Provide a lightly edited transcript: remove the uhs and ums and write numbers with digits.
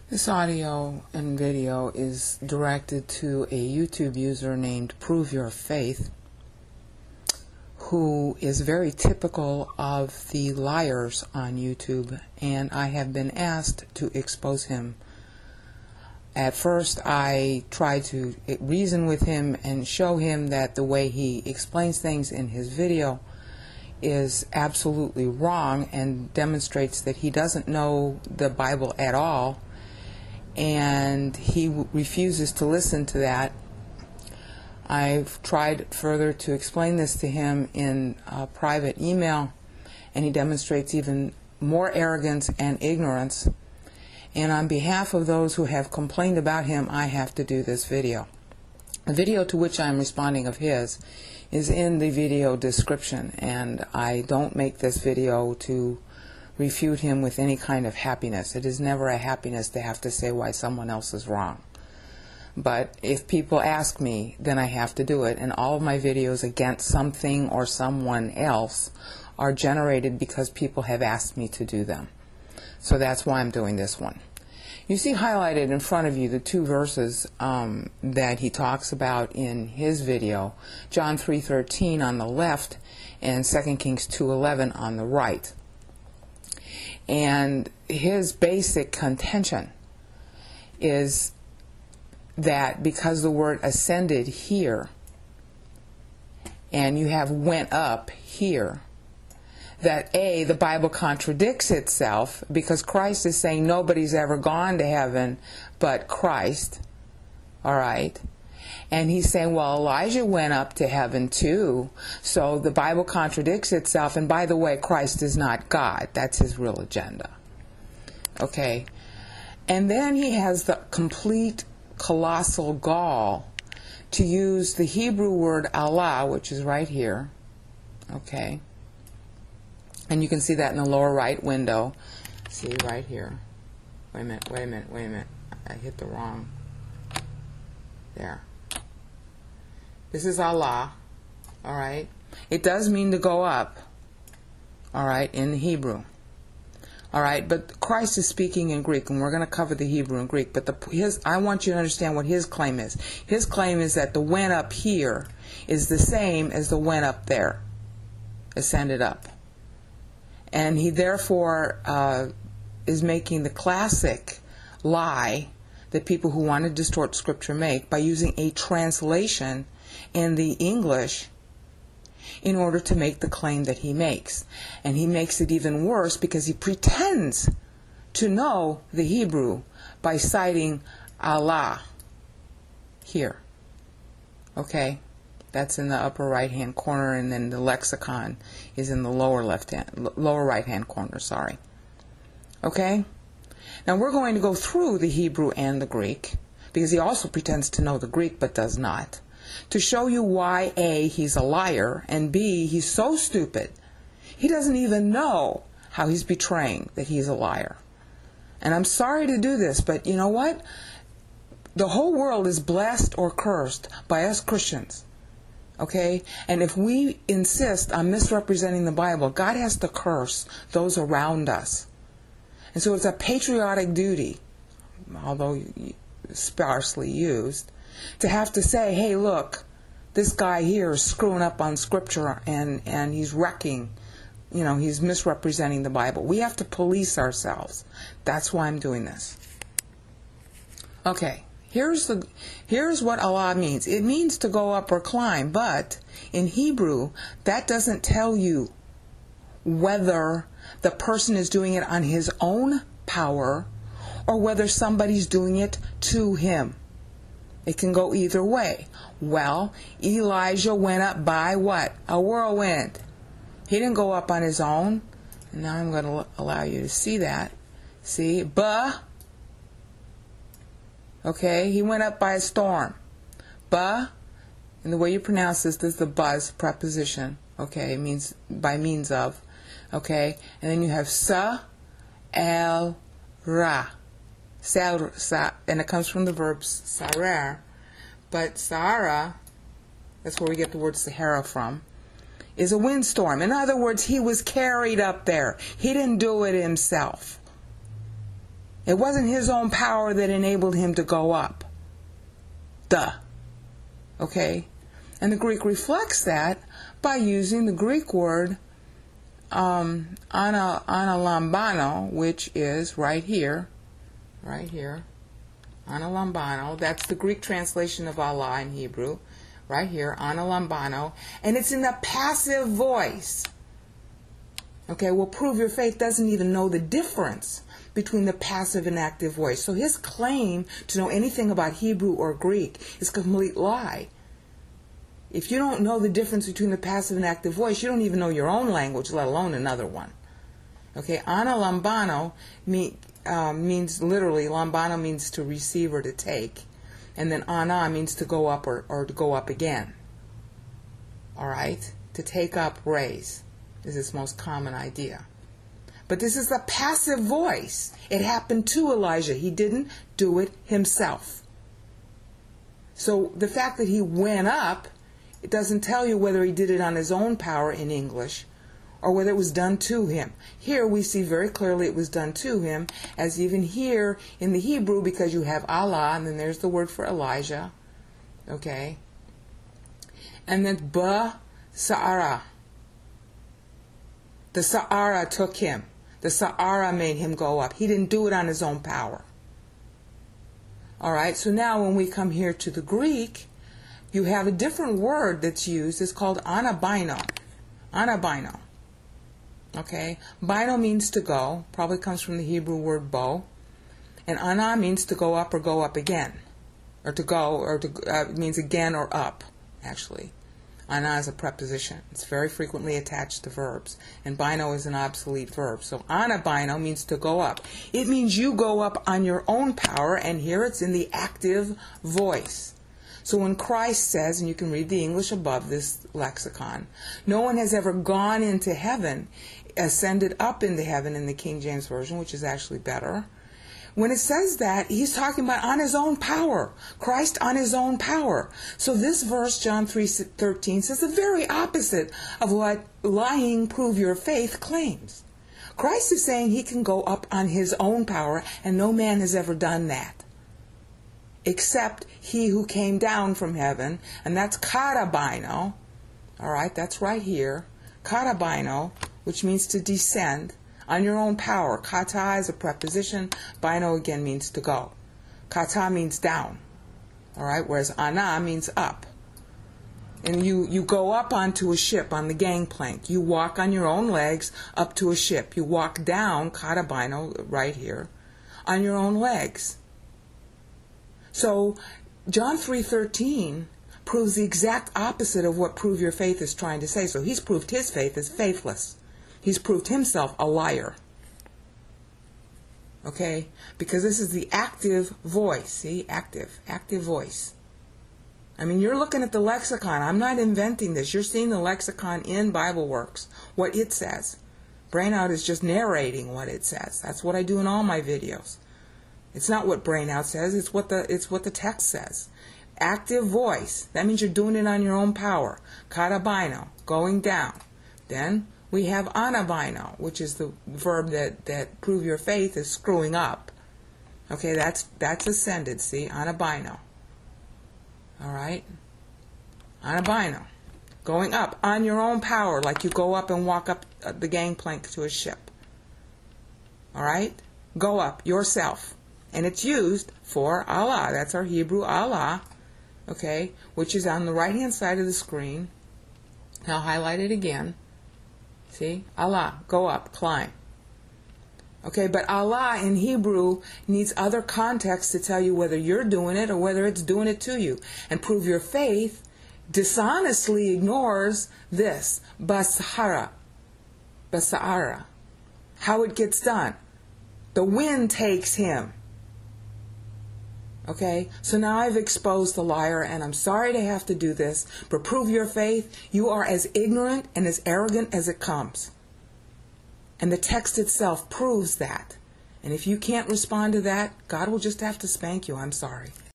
This audio and video is directed to a YouTube user named ProveYourFaith, who is very typical of the liars on YouTube, and I have been asked to expose him. At first, I tried to reason with him and show him that the way he explains things in his video is absolutely wrong and demonstrates that he doesn't know the Bible at all, and he refuses to listen to that. I've tried further to explain this to him in a private email, and he demonstrates even more arrogance and ignorance. And on behalf of those who have complained about him, I have to do this video. The video to which I'm responding of his is in the video description, and I don't make this video to refute him with any kind of happiness. It is never a happiness to have to say why someone else is wrong. But if people ask me, then I have to do it, and all of my videos against something or someone else are generated because people have asked me to do them. So that's why I'm doing this one. You see highlighted in front of you the two verses that he talks about in his video, John 3:13 on the left and 2 Kings 2:11 on the right. And his basic contention is that because the word ascended here and you have went up here, that A, the Bible contradicts itself, because Christ is saying nobody's ever gone to heaven but Christ. All right. And he's saying, well, Elijah went up to heaven too, so the Bible contradicts itself, and by the way, Christ is not God. That's his real agenda. Okay. And then he has the complete colossal gall to use the Hebrew word Allah, which is right here. Okay. And you can see that in the lower right window. See right here. Wait a minute. I hit the wrong. There. This is Allah. All right. It does mean to go up. All right, in the Hebrew. All right, but Christ is speaking in Greek, and we're going to cover the Hebrew and Greek. But I want you to understand what his claim is. His claim is that the went up here is the same as the went up there, ascended up. And he therefore is making the classic lie that people who want to distort Scripture make by using a translation in the English in order to make the claim that he makes. And he makes it even worse because he pretends to know the Hebrew by citing Allah here. Okay? That's in the upper right-hand corner, and then the lexicon is in the lower right-hand corner, sorry. Okay? Now we're going to go through the Hebrew and the Greek, because he also pretends to know the Greek but does not, to show you why A, he's a liar, and B, he's so stupid he doesn't even know how he's betraying that he's a liar. And I'm sorry to do this, but you know what? The whole world is blessed or cursed by us Christians. Okay? And if we insist on misrepresenting the Bible, God has to curse those around us. And so it's a patriotic duty, although sparsely used, to have to say, hey, look, this guy here is screwing up on Scripture, and he's wrecking, he's misrepresenting the Bible. We have to police ourselves. That's why I'm doing this. Okay. Here's what Allah means. It means to go up or climb, but in Hebrew, that doesn't tell you whether the person is doing it on his own power or whether somebody's doing it to him. It can go either way. Well, Elijah went up by what? A whirlwind. He didn't go up on his own. And now I'm going to allow you to see that. See? Okay, he went up by a storm. And the way you pronounce this is the buzz preposition. Okay, it means by means of. Okay, and then you have sa, el, ra. And it comes from the verbs sarar. But Sahara, that's where we get the word Sahara from, is a windstorm. In other words, he was carried up there. He didn't do it himself. It wasn't his own power that enabled him to go up. Duh. Okay? And the Greek reflects that by using the Greek word analambano, which is right here, analambano. That's the Greek translation of Allah in Hebrew, right here, analambano, and it's in the passive voice. Okay, well, Prove Your Faith doesn't even know the difference between the passive and active voice. So his claim to know anything about Hebrew or Greek is a complete lie. If you don't know the difference between the passive and active voice, you don't even know your own language, let alone another one. Okay, analambano means literally, lambano means to receive or to take. And then ana means to go up or to go up again. All right? To take up, raise is its most common idea. But this is the passive voice. It happened to Elijah. He didn't do it himself. So the fact that he went up, it doesn't tell you whether he did it on his own power in English or whether it was done to him. Here we see very clearly it was done to him, as even here in the Hebrew, because you have Allah, and then there's the word for Elijah. Okay? And then Sa'ara. The Sa'ara took him. The Sa'ara made him go up. He didn't do it on his own power. Alright, so now when we come here to the Greek, you have a different word that's used. It's called anabino. Anabino. Okay? Bino means to go. Probably comes from the Hebrew word bo. And ana means to go up or go up again. Or to go, or to it means again or up, actually. Ana is a preposition. It's very frequently attached to verbs. And bino is an obsolete verb. So anabino means to go up. It means you go up on your own power, and here it's in the active voice. So when Christ says, and you can read the English above this lexicon, no one has ever gone into heaven, ascended up into heaven in the King James Version, which is actually better. When it says that, he's talking about on his own power. Christ on his own power. So this verse, John 3:13, says the very opposite of what lying Prove Your Faith claims. Christ is saying he can go up on his own power, and no man has ever done that, except he who came down from heaven, and that's karabino. All right, that's right here. Karabino, which means to descend on your own power. Kata is a preposition. Bino again means to go. Kata means down. All right, whereas ana means up. And you go up onto a ship on the gangplank. You walk on your own legs up to a ship. You walk down, karabino, right here, on your own legs. So John 3:13 proves the exact opposite of what Prove Your Faith is trying to say. So he's proved his faith is faithless. He's proved himself a liar. Okay? Because this is the active voice. See? Active voice. I mean, you're looking at the lexicon. I'm not inventing this. You're seeing the lexicon in BibleWorks, what it says. Brainout is just narrating what it says. That's what I do in all my videos. It's not what Brainout says. It's what the text says. Active voice. That means you're doing it on your own power. Karabino, going down. Then we have anabino, which is the verb that Prove Your Faith is screwing up. Okay, that's ascended, see? Anabino. All right? Anabino. Going up on your own power, like you go up and walk up the gangplank to a ship. All right? Go up yourself. And it's used for Allah. That's our Hebrew Allah. Okay? Which is on the right-hand side of the screen. I'll highlight it again. See? Allah, go up, climb. Okay, but Allah in Hebrew needs other context to tell you whether you're doing it or whether it's doing it to you. And Prove Your Faith dishonestly ignores this. Basahara. How it gets done. The wind takes him. Okay, so now I've exposed the liar, and I'm sorry to have to do this, but Prove Your Faith, you are as ignorant and as arrogant as it comes. And the text itself proves that. And if you can't respond to that, God will just have to spank you. I'm sorry.